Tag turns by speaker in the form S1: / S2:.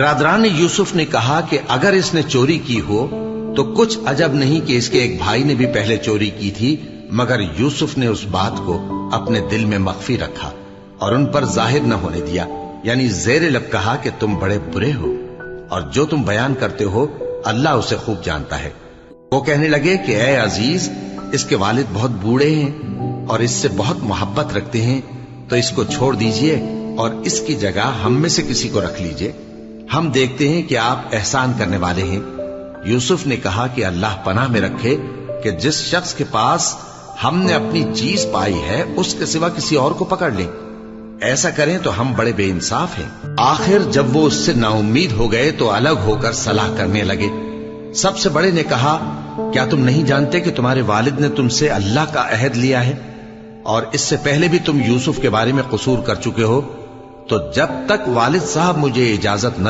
S1: برادران یوسف نے کہا کہ اگر اس نے چوری کی ہو تو کچھ عجب نہیں کہ اس کے ایک بھائی نے بھی پہلے چوری کی تھی، مگر یوسف نے اس بات کو اپنے دل میں مخفی رکھا اور ان پر ظاہر نہ ہونے دیا، یعنی زیر لب کہا کہ تم بڑے برے ہو اور جو تم بیان کرتے ہو اللہ اسے خوب جانتا ہے۔ وہ کہنے لگے کہ اے عزیز، اس کے والد بہت بوڑھے ہیں اور اس سے بہت محبت رکھتے ہیں، تو اس کو چھوڑ دیجئے اور اس کی جگہ ہم میں سے کسی کو رکھ لیجئے، ہم دیکھتے ہیں کہ آپ احسان کرنے والے ہیں۔ یوسف نے کہا کہ اللہ پناہ میں رکھے کہ جس شخص کے پاس ہم نے اپنی چیز پائی ہے اس کے سوا کسی اور کو پکڑ لیں، ایسا کریں تو ہم بڑے بے انصاف ہیں۔ آخر جب وہ اس سے نا امید ہو گئے تو الگ ہو کر صلاح کرنے لگے۔ سب سے بڑے نے کہا، کیا تم نہیں جانتے کہ تمہارے والد نے تم سے اللہ کا عہد لیا ہے اور اس سے پہلے بھی تم یوسف کے بارے میں قصور کر چکے ہو؟ تو جب تک والد صاحب مجھے اجازت نہ